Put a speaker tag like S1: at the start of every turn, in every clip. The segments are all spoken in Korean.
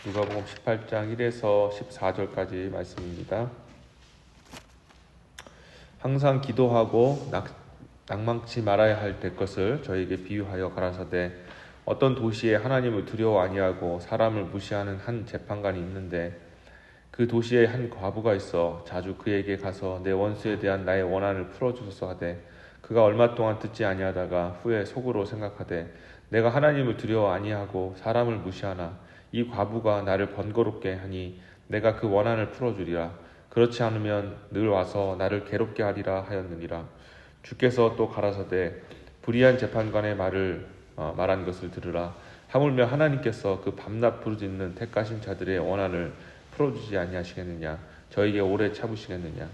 S1: 누가복음 18장 1에서 14절까지 말씀입니다. 항상 기도하고 낭망치 말아야 할 것을 저에게 비유하여 가라사대 어떤 도시에 하나님을 두려워 아니하고 사람을 무시하는 한 재판관이 있는데 그 도시에 한 과부가 있어 자주 그에게 가서 내 원수에 대한 나의 원한을 풀어주소서 하되 그가 얼마 동안 듣지 아니하다가 후에 속으로 생각하되 내가 하나님을 두려워 아니하고 사람을 무시하나 이 과부가 나를 번거롭게 하니 내가 그 원한을 풀어주리라. 그렇지 않으면 늘 와서 나를 괴롭게 하리라 하였느니라. 주께서 또 가라사대 불의한 재판관의 말한 것을 들으라. 하물며 하나님께서 그 밤낮 부르짖는 택하신 자들의 원한을 풀어주지 아니하시겠느냐. 저에게 오래 참으시겠느냐.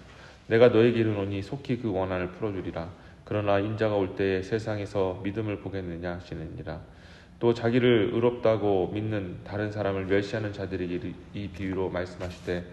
S1: 내가 너에게 이르노니 속히 그 원한을 풀어주리라. 그러나 인자가 올 때에 세상에서 믿음을 보겠느냐 하시느니라. 또 자기를 의롭다고 믿는 다른 사람을 멸시하는 자들에게 이 비유로 말씀하시되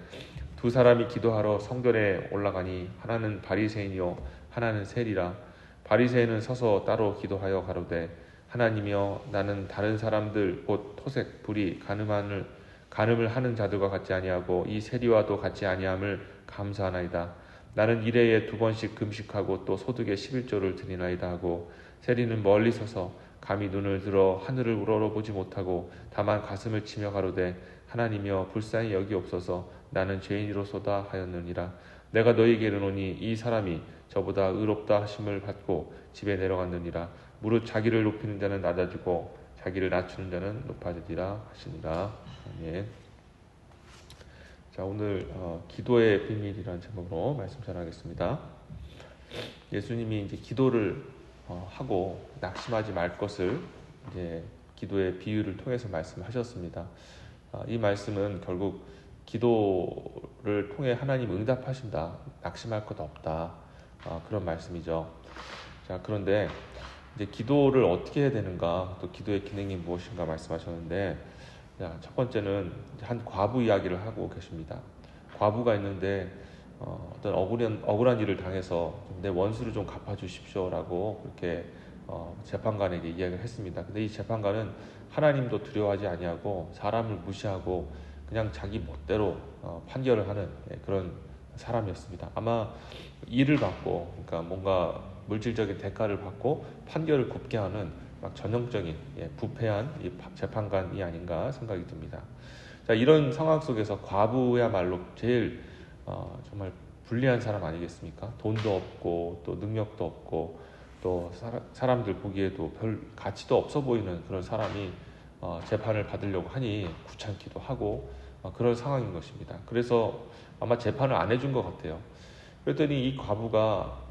S1: 두 사람이 기도하러 성전에 올라가니 하나는 바리새인이요 하나는 세리라. 바리새인은 서서 따로 기도하여 가로되 하나님이여 나는 다른 사람들 곧 토색 불의 간음을 하는 자들과 같지 아니하고 이 세리와도 같지 아니함을 감사하나이다. 나는 일해에 2번씩 금식하고 또 소득의 11조를 드리나이다 하고 세리는 멀리 서서 감히 눈을 들어 하늘을 우러러보지 못하고 다만 가슴을 치며 가로되 하나님이여 불쌍히 여기옵소서 나는 죄인이로소다 하였느니라. 내가 너희에게 이르노니 이 사람이 저보다 의롭다 하심을 받고 집에 내려갔느니라. 무릇 자기를 높이는 자는 낮아지고 자기를 낮추는 자는 높아지리라 하시니라. 아멘. 자, 오늘 기도의 비밀이라는 제목으로 말씀 전하겠습니다. 예수님이 이제 기도를 하고 낙심하지 말 것을 이제 기도의 비유를 통해서 말씀하셨습니다. 이 말씀은 결국 기도를 통해 하나님 응답하신다, 낙심할 것 없다, 그런 말씀이죠. 자, 그런데 이제 기도를 어떻게 해야 되는가, 또 기도의 기능이 무엇인가 말씀하셨는데, 자, 첫 번째는 한 과부 이야기를 하고 계십니다. 과부가 있는데 어떤 억울한 일을 당해서 내 원수를 좀 갚아주십시오라고 그렇게 재판관에게 이야기를 했습니다. 근데 이 재판관은 하나님도 두려워하지 아니하고 사람을 무시하고 그냥 자기 멋대로 판결을 하는 그런 사람이었습니다. 아마 일을 받고, 그러니까 뭔가 물질적인 대가를 받고 판결을 굽게 하는 막 전형적인 부패한 이 재판관이 아닌가 생각이 듭니다. 자, 이런 상황 속에서 과부야말로 제일 정말 불리한 사람 아니겠습니까? 돈도 없고 또 능력도 없고 또 사람들 보기에도 별 가치도 없어 보이는 그런 사람이 재판을 받으려고 하니 귀찮기도 하고 그런 상황인 것입니다. 그래서 아마 재판을 안 해준 것 같아요. 그랬더니 이 과부가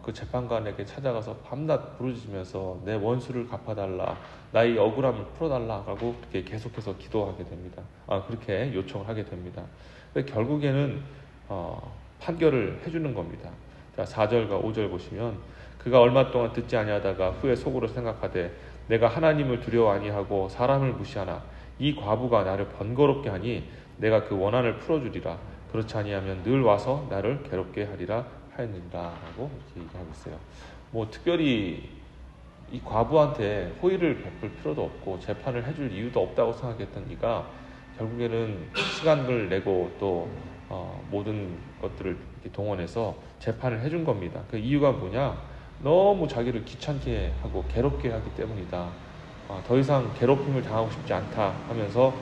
S1: 그 재판관에게 찾아가서 밤낮 부르짖으면서 내 원수를 갚아달라, 나의 억울함을 풀어달라라고 그렇게 계속해서 기도하게 됩니다. 그렇게 요청을 하게 됩니다. 결국에는 판결을 해주는 겁니다. 자, 4절과 5절 보시면 그가 얼마 동안 듣지 아니하다가 후에 속으로 생각하되 내가 하나님을 두려워 아니하고 사람을 무시하나 이 과부가 나를 번거롭게 하니 내가 그 원한을 풀어주리라. 그렇지 아니하면 늘 와서 나를 괴롭게 하리라 하였느니라라고 이렇게 얘기하고 있어요. 뭐 특별히 이 과부한테 호의를 베풀 필요도 없고 재판을 해줄 이유도 없다고 생각했던 이가 결국에는 시간을 내고 또 모든 것들을 이렇게 동원해서 재판을 해준 겁니다. 그 이유가 뭐냐? 너무 자기를 귀찮게 하고 괴롭게 하기 때문이다. 더 이상 괴롭힘을 당하고 싶지 않다 하면서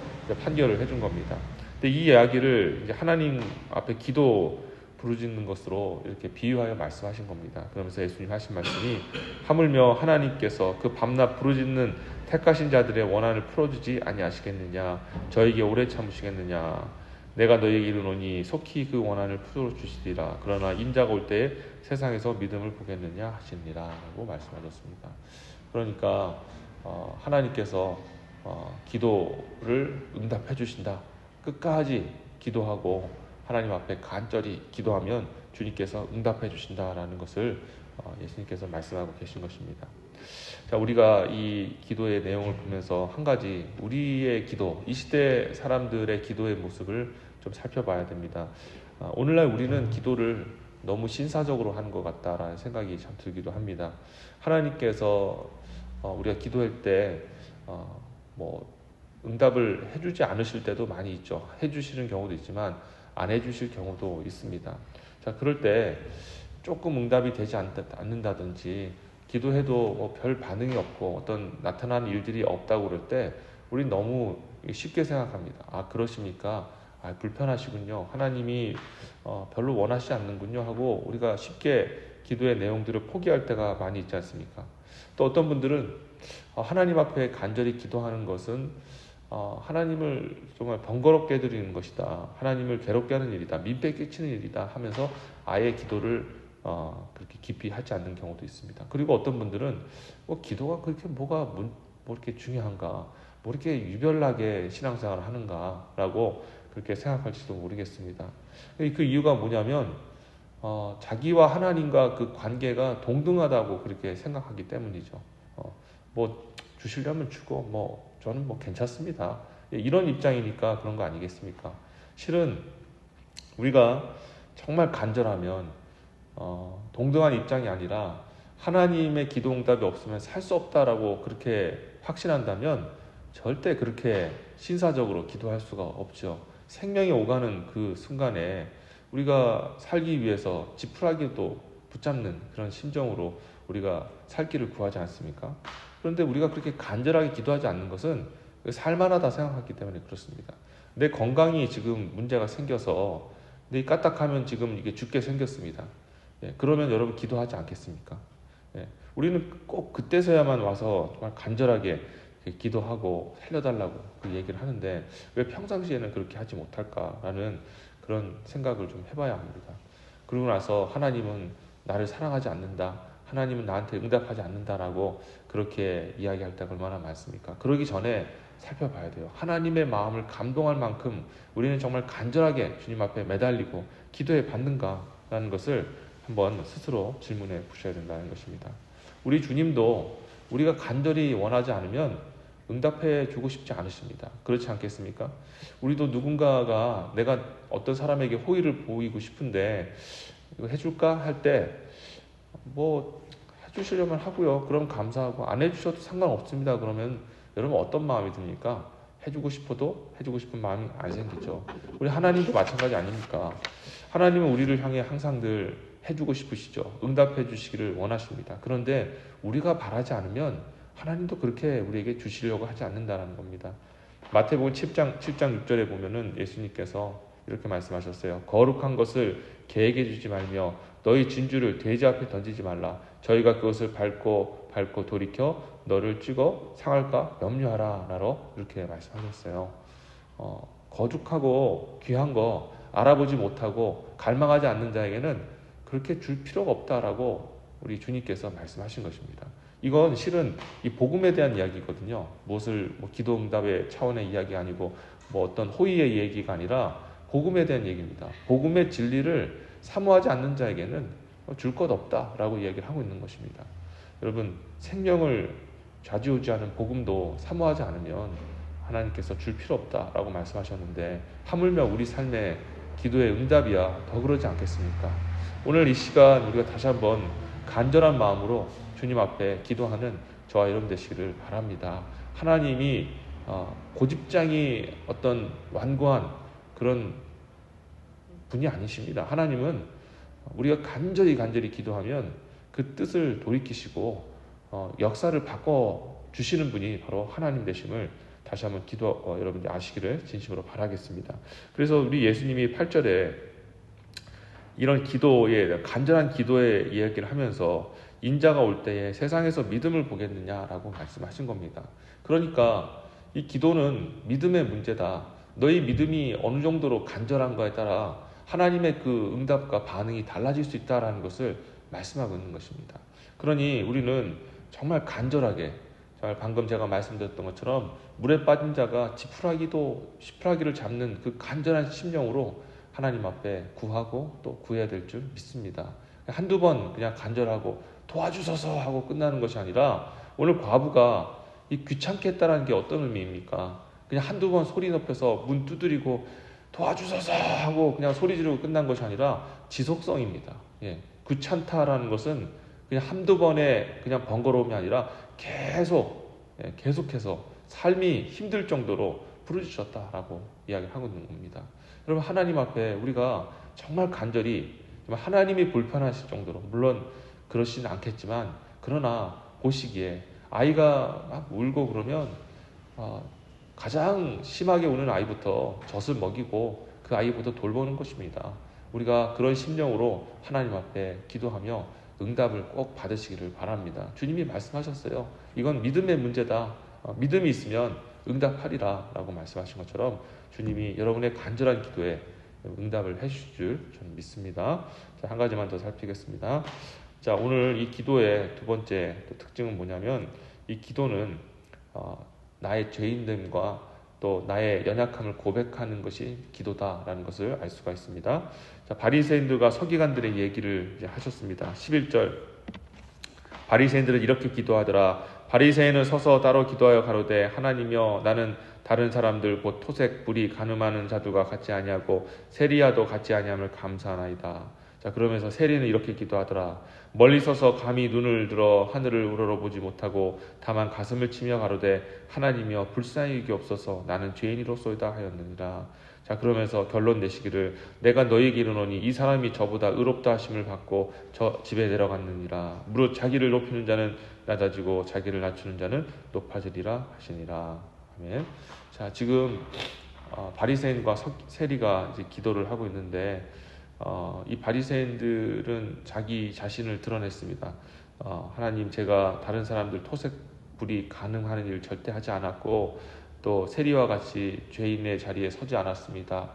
S1: 판결을 해준 겁니다. 근데 이 이야기를 이제 하나님 앞에 기도 부르짖는 것으로 이렇게 비유하여 말씀하신 겁니다. 그러면서 예수님 하신 말씀이 하물며 하나님께서 그 밤낮 부르짖는 택하신 자들의 원한을 풀어주지 아니하시겠느냐, 저에게 오래 참으시겠느냐, 내가 너에게 이르노니 속히 그 원한을 풀어주시리라. 그러나 인자가 올 때에 세상에서 믿음을 보겠느냐 하시니라 라고 말씀하셨습니다. 그러니까 하나님께서 기도를 응답해 주신다. 끝까지 기도하고 하나님 앞에 간절히 기도하면 주님께서 응답해 주신다라는 것을 예수님께서 말씀하고 계신 것입니다. 자, 우리가 이 기도의 내용을 보면서 한 가지 우리의 기도, 이 시대 사람들의 기도의 모습을 좀 살펴봐야 됩니다. 오늘날 우리는 기도를 너무 신사적으로 하는 것 같다라는 생각이 참 들기도 합니다. 하나님께서 우리가 기도할 때 뭐 응답을 해주지 않으실 때도 많이 있죠. 해주시는 경우도 있지만 안 해주실 경우도 있습니다. 자, 그럴 때 조금 응답이 되지 않는다든지 기도해도 뭐 별 반응이 없고 어떤 나타나는 일들이 없다고 그럴 때 우리 너무 쉽게 생각합니다. 아, 그러십니까? 아, 불편하시군요. 하나님이 별로 원하시지 않는군요 하고 우리가 쉽게 기도의 내용들을 포기할 때가 많이 있지 않습니까? 또 어떤 분들은 하나님 앞에 간절히 기도하는 것은 하나님을 정말 번거롭게 해드리는 것이다. 하나님을 괴롭게 하는 일이다. 민폐 끼치는 일이다 하면서 아예 기도를 그렇게 깊이 하지 않는 경우도 있습니다. 그리고 어떤 분들은 기도가 그렇게 뭐 이렇게 중요한가, 뭐 이렇게 유별나게 신앙생활을 하는가라고 그렇게 생각할지도 모르겠습니다. 그 이유가 뭐냐면 자기와 하나님과 그 관계가 동등하다고 그렇게 생각하기 때문이죠. 뭐 주시려면 주고 저는 괜찮습니다. 이런 입장이니까 그런 거 아니겠습니까? 실은 우리가 정말 간절하면 동등한 입장이 아니라 하나님의 기도 응답이 없으면 살 수 없다라고 그렇게 확신한다면 절대 그렇게 신사적으로 기도할 수가 없죠. 생명이 오가는 그 순간에 우리가 살기 위해서 지푸라기도 붙잡는 그런 심정으로 우리가 살 길을 구하지 않습니까? 그런데 우리가 그렇게 간절하게 기도하지 않는 것은 살만하다 생각하기 때문에 그렇습니다. 내 건강이 지금 문제가 생겨서 내 까딱하면 지금 이게 죽게 생겼습니다. 그러면 여러분 기도하지 않겠습니까? 우리는 꼭 그때서야만 와서 정말 간절하게 기도하고 살려달라고 그 얘기를 하는데 왜 평상시에는 그렇게 하지 못할까라는 그런 생각을 좀 해봐야 합니다. 그러고 나서 하나님은 나를 사랑하지 않는다. 하나님은 나한테 응답하지 않는다라고 그렇게 이야기할 때가 얼마나 많습니까? 그러기 전에 살펴봐야 돼요. 하나님의 마음을 감동할 만큼 우리는 정말 간절하게 주님 앞에 매달리고 기도해 받는가라는 것을 한번 스스로 질문해 보셔야 된다는 것입니다. 우리 주님도 우리가 간절히 원하지 않으면 응답해 주고 싶지 않으십니다. 그렇지 않겠습니까? 우리도 누군가가 내가 어떤 사람에게 호의를 보이고 싶은데 이거 해줄까 할 때 해주시려면 하고요. 그럼 감사하고 안 해주셔도 상관없습니다. 그러면 여러분 어떤 마음이 듭니까? 해주고 싶어도 해주고 싶은 마음이 안 생기죠. 우리 하나님도 마찬가지 아닙니까? 하나님은 우리를 향해 항상 늘 해주고 싶으시죠. 응답해 주시기를 원하십니다. 그런데 우리가 바라지 않으면 하나님도 그렇게 우리에게 주시려고 하지 않는다는 겁니다. 마태복음 7장 6절에 보면은 예수님께서 이렇게 말씀하셨어요. 거룩한 것을 계획해 주지 말며 너희 진주를 돼지 앞에 던지지 말라. 저희가 그것을 밟고 돌이켜 너를 찍어 상할까 염려하라. 라로 이렇게 말씀하셨어요. 거룩하고 귀한 거 알아보지 못하고 갈망하지 않는 자에게는 그렇게 줄 필요가 없다라고 우리 주님께서 말씀하신 것입니다. 이건 실은 이 복음에 대한 이야기거든요. 무엇을 기도 응답의 차원의 이야기 아니고 어떤 호의의 얘기가 아니라 복음에 대한 얘기입니다. 복음의 진리를 사모하지 않는 자에게는 줄 것 없다라고 이야기를 하고 있는 것입니다. 여러분 생명을 좌지우지하는 복음도 사모하지 않으면 하나님께서 줄 필요 없다라고 말씀하셨는데 하물며 우리 삶의 기도의 응답이야 더 그러지 않겠습니까? 오늘 이 시간 우리가 다시 한번 간절한 마음으로 주님 앞에 기도하는 저와 여러분 되시기를 바랍니다. 하나님이 고집장이 어떤 완고한 그런 분이 아니십니다. 하나님은 우리가 간절히 기도하면 그 뜻을 돌이키시고 역사를 바꿔주시는 분이 바로 하나님 되심을 다시 한번 여러분들 아시기를 진심으로 바라겠습니다. 그래서 우리 예수님이 8절에 이런 간절한 기도의 이야기를 하면서 인자가 올 때에 세상에서 믿음을 보겠느냐라고 말씀하신 겁니다. 그러니까 이 기도는 믿음의 문제다. 너희 믿음이 어느 정도로 간절한가에 따라 하나님의 그 응답과 반응이 달라질 수 있다는 것을 말씀하고 있는 것입니다. 그러니 우리는 정말 간절하게, 정말 방금 제가 말씀드렸던 것처럼 물에 빠진 자가 지푸라기를 잡는 그 간절한 심령으로 하나님 앞에 구하고 또 구해야 될 줄 믿습니다. 한두 번 그냥 간절하고 도와주소서 하고 끝나는 것이 아니라 오늘 과부가 이 귀찮게 했다는 게 어떤 의미입니까? 그냥 한두 번 소리 높여서 문 두드리고 도와주소서 하고 그냥 소리 지르고 끝난 것이 아니라 지속성입니다. 귀찮다라는 것은 그냥 한두 번의 그냥 번거로움이 아니라 계속해서 삶이 힘들 정도로 부르짖었다라고 이야기를 하고 있는 겁니다. 여러분, 하나님 앞에 우리가 정말 간절히 정말 하나님이 불편하실 정도로, 물론 그러시진 않겠지만, 그러나 보시기에 아이가 막 울고 그러면 가장 심하게 우는 아이부터 젖을 먹이고 그 아이부터 돌보는 것입니다. 우리가 그런 심령으로 하나님 앞에 기도하며 응답을 꼭 받으시기를 바랍니다. 주님이 말씀하셨어요. 이건 믿음의 문제다. 믿음이 있으면 응답하리라 라고 말씀하신 것처럼 주님이 여러분의 간절한 기도에 응답을 해주실 줄 저는 믿습니다. 자, 한 가지만 더 살피겠습니다. 자, 오늘 이 기도의 두 번째 특징은 뭐냐면, 이 기도는 나의 죄인됨과 또 나의 연약함을 고백하는 것이 기도다라는 것을 알 수가 있습니다. 자, 바리새인들과 서기관들의 얘기를 이제 하셨습니다. 11절, 바리새인들은 이렇게 기도하더라. 바리새인은 서서 따로 기도하여 가로되, 하나님이여, 나는 다른 사람들 곧 토색, 불의, 간음하는 자들과 같지 아니하고 세리야도 같지 아니함을 감사하나이다. 자, 그러면서 세리는 이렇게 기도하더라. 멀리 서서 감히 눈을 들어 하늘을 우러러보지 못하고 다만 가슴을 치며 가로되, 하나님이여, 불쌍히 여기옵소서, 나는 죄인이로소이다 하였느니라. 자, 그러면서 결론 내시기를, 내가 너희에게 이르노니 이 사람이 저보다 의롭다 하심을 받고 저 집에 내려갔느니라. 무릇 자기를 높이는 자는 낮아지고 자기를 낮추는 자는 높아지리라 하시니라. 아멘. 자, 지금 바리새인과 세리가 이제 기도를 하고 있는데, 이 바리새인들은 자기 자신을 드러냈습니다. 하나님, 제가 다른 사람들 토색, 불의, 간음하는 일 절대 하지 않았고 또 세리와 같이 죄인의 자리에 서지 않았습니다.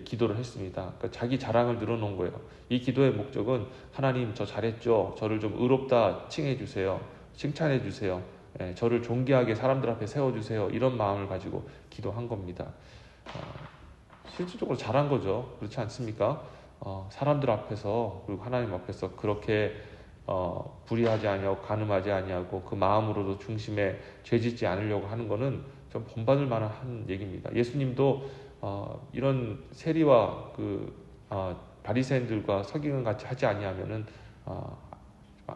S1: 기도를 했습니다. 그러니까 자기 자랑을 늘어놓은 거예요. 이 기도의 목적은, 하나님, 저 잘했죠? 저를 좀 의롭다 칭해 주세요. 칭찬해 주세요. 저를 존귀하게 사람들 앞에 세워주세요. 이런 마음을 가지고 기도한 겁니다. 실질적으로 잘한 거죠. 그렇지 않습니까? 사람들 앞에서, 그리고 하나님 앞에서 그렇게 불의하지 아니하고 간음하지 아니하고 그 마음으로도 중심에 죄짓지 않으려고 하는 것은 좀 본받을 만한 한 얘기입니다. 예수님도 이런 세리와 바리새인들과 서기관 같이 하지 아니하면은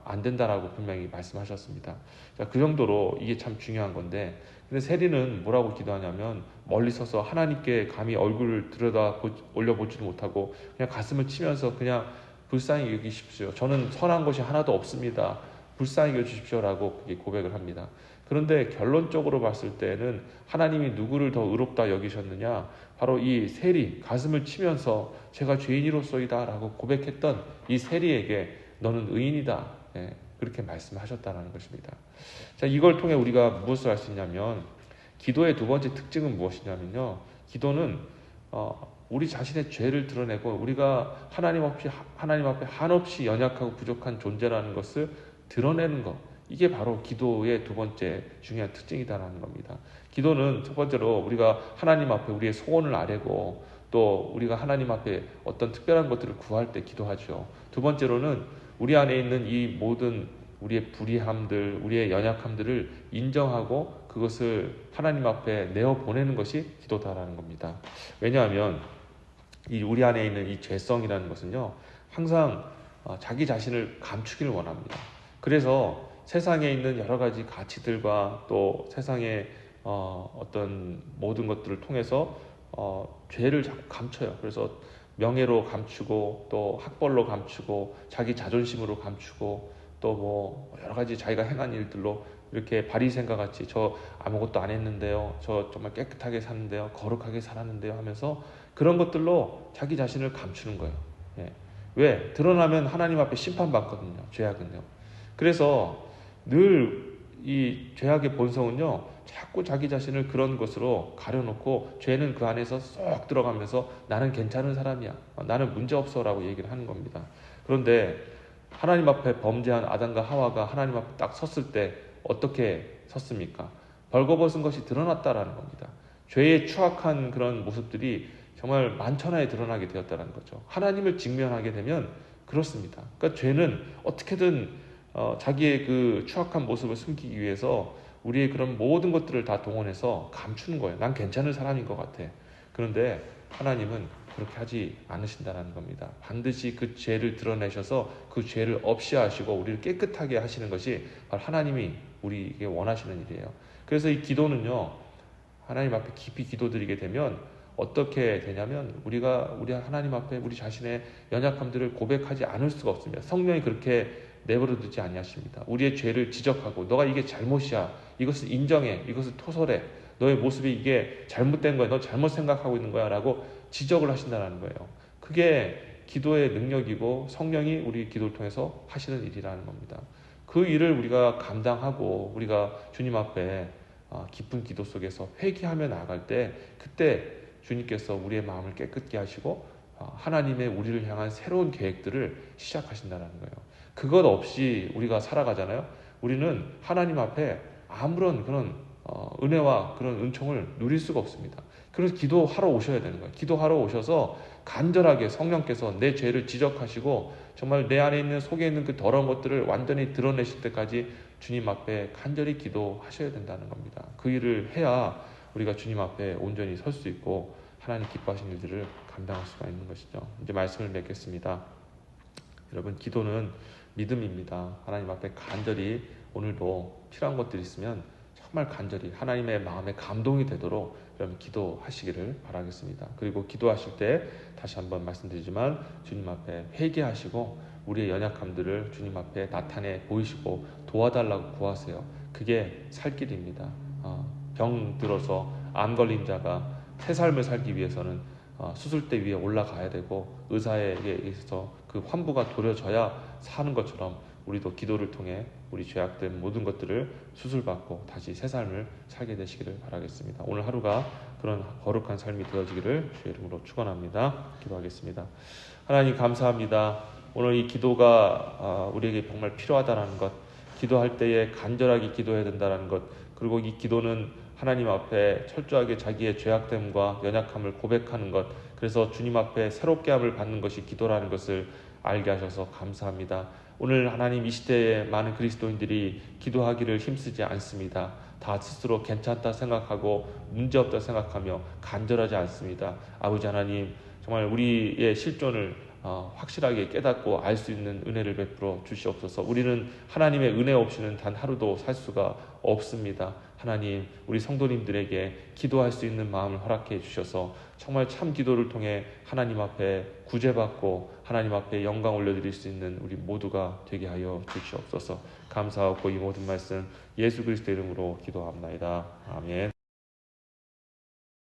S1: 안 된다라고 분명히 말씀하셨습니다. 자, 그 정도로 이게 참 중요한 건데, 근데 세리는 뭐라고 기도하냐면, 멀리 서서 하나님께 감히 얼굴을 들여다 올려보지도 못하고 그냥 가슴을 치면서 그냥 불쌍히 여기십시오. 저는 선한 것이 하나도 없습니다. 불쌍히 여기십시오라고 그게 고백을 합니다. 그런데 결론적으로 봤을 때는 하나님이 누구를 더 의롭다 여기셨느냐? 바로 이 세리, 가슴을 치면서 제가 죄인이로소이다 라고 고백했던 이 세리에게 너는 의인이다, 그렇게 말씀하셨다는 것입니다. 자, 이걸 통해 우리가 무엇을 알 수 있냐면, 기도의 두 번째 특징은 무엇이냐면요, 기도는 우리 자신의 죄를 드러내고 우리가 하나님 앞에 한없이 연약하고 부족한 존재라는 것을 드러내는 것, 이게 바로 기도의 두 번째 중요한 특징이다라는 겁니다. 기도는 첫 번째로 우리가 하나님 앞에 우리의 소원을 아뢰고, 또 우리가 하나님 앞에 어떤 특별한 것들을 구할 때 기도하죠. 두 번째로는 우리 안에 있는 이 모든 우리의 불의함들, 우리의 연약함들을 인정하고 그것을 하나님 앞에 내어보내는 것이 기도다라는 겁니다. 왜냐하면 우리 안에 있는 이 죄성이라는 것은요, 항상 자기 자신을 감추기를 원합니다. 그래서 세상에 있는 여러 가지 가치들과 또 세상의 어떤 모든 것들을 통해서 죄를 자꾸 감춰요. 그래서 명예로 감추고, 또 학벌로 감추고, 자기 자존심으로 감추고, 또 뭐 여러 가지 자기가 행한 일들로 이렇게 바리새인과 같이 저 아무것도 안 했는데요, 저 정말 깨끗하게 사는데요, 거룩하게 살았는데요 하면서 그런 것들로 자기 자신을 감추는 거예요. 왜? 드러나면 하나님 앞에 심판받거든요, 죄악은요. 그래서 늘 이 죄악의 본성은요, 자꾸 자기 자신을 그런 것으로 가려놓고 죄는 그 안에서 쏙 들어가면서 나는 괜찮은 사람이야, 나는 문제없어 라고 얘기를 하는 겁니다. 그런데 하나님 앞에 범죄한 아담과 하와가 하나님 앞에 딱 섰을 때 어떻게 섰습니까? 벌거벗은 것이 드러났다라는 겁니다. 죄의 추악한 그런 모습들이 정말 만천하에 드러나게 되었다는 거죠. 하나님을 직면하게 되면 그렇습니다. 그러니까 죄는 어떻게든 자기의 그 추악한 모습을 숨기기 위해서 우리의 그런 모든 것들을 다 동원해서 감추는 거예요. 난 괜찮은 사람인 것 같아. 그런데 하나님은 그렇게 하지 않으신다는 겁니다. 반드시 그 죄를 드러내셔서 그 죄를 없이 하시고 우리를 깨끗하게 하시는 것이 바로 하나님이 우리에게 원하시는 일이에요. 그래서 이 기도는요, 하나님 앞에 깊이 기도드리게 되면 어떻게 되냐면 우리 하나님 앞에 우리 자신의 연약함들을 고백하지 않을 수가 없습니다. 성령이 그렇게 내버려 두지 아니하십니다. 우리의 죄를 지적하고 너가 이게 잘못이야. 이것을 인정해. 이것을 토설해. 너의 모습이 이게 잘못된 거야. 너 잘못 생각하고 있는 거야. 라고 지적을 하신다는 거예요. 그게 기도의 능력이고 성령이 우리 기도를 통해서 하시는 일이라는 겁니다. 그 일을 우리가 감당하고 우리가 주님 앞에 깊은 기도 속에서 회개하며 나아갈 때 그때 주님께서 우리의 마음을 깨끗게 하시고 하나님의 우리를 향한 새로운 계획들을 시작하신다는 거예요. 그것 없이 우리가 살아가잖아요. 우리는 하나님 앞에 아무런 그런 은혜와 그런 은총을 누릴 수가 없습니다. 그래서 기도하러 오셔야 되는 거예요. 기도하러 오셔서 간절하게 성령께서 내 죄를 지적하시고 정말 내 안에 있는 속에 있는 그 더러운 것들을 완전히 드러내실 때까지 주님 앞에 간절히 기도하셔야 된다는 겁니다. 그 일을 해야 우리가 주님 앞에 온전히 설 수 있고 하나님 기뻐하시는 일들을 감당할 수가 있는 것이죠. 이제 말씀을 맺겠습니다. 여러분, 기도는 믿음입니다. 하나님 앞에 간절히 오늘도 필요한 것들이 있으면 정말 간절히 하나님의 마음에 감동이 되도록 여러분 기도하시기를 바라겠습니다. 그리고 기도하실 때 다시 한번 말씀드리지만 주님 앞에 회개하시고 우리의 연약함들을 주님 앞에 나타내 보이시고 도와달라고 구하세요. 그게 살 길입니다. 병 들어서 암 걸린 자가 새 삶을 살기 위해서는 수술대 위에 올라가야 되고 의사에게 있어서 그 환부가 도려져야 사는 것처럼 우리도 기도를 통해 우리 죄악된 모든 것들을 수술받고 다시 새 삶을 살게 되시기를 바라겠습니다. 오늘 하루가 그런 거룩한 삶이 되어지기를 주의 이름으로 축원합니다. 기도하겠습니다. 하나님 감사합니다. 오늘 이 기도가 우리에게 정말 필요하다는 것, 기도할 때에 간절하게 기도해야 된다는 것, 그리고 이 기도는 하나님 앞에 철저하게 자기의 죄악됨과 연약함을 고백하는 것, 그래서 주님 앞에 새롭게 함을 받는 것이 기도라는 것을 알게 하셔서 감사합니다. 오늘 하나님 이 시대에 많은 그리스도인들이 기도하기를 힘쓰지 않습니다. 다 스스로 괜찮다 생각하고 문제없다 생각하며 간절하지 않습니다. 아버지 하나님, 정말 우리의 실존을 확실하게 깨닫고 알 수 있는 은혜를 베풀어 주시옵소서. 우리는 하나님의 은혜 없이는 단 하루도 살 수가 없습니다. 하나님, 우리 성도님들에게 기도할 수 있는 마음을 허락해 주셔서 정말 참 기도를 통해 하나님 앞에 구제받고 하나님 앞에 영광 올려드릴 수 있는 우리 모두가 되게 하여 주시옵소서. 감사하고 이 모든 말씀 예수 그리스도 이름으로 기도합나이다. 아멘.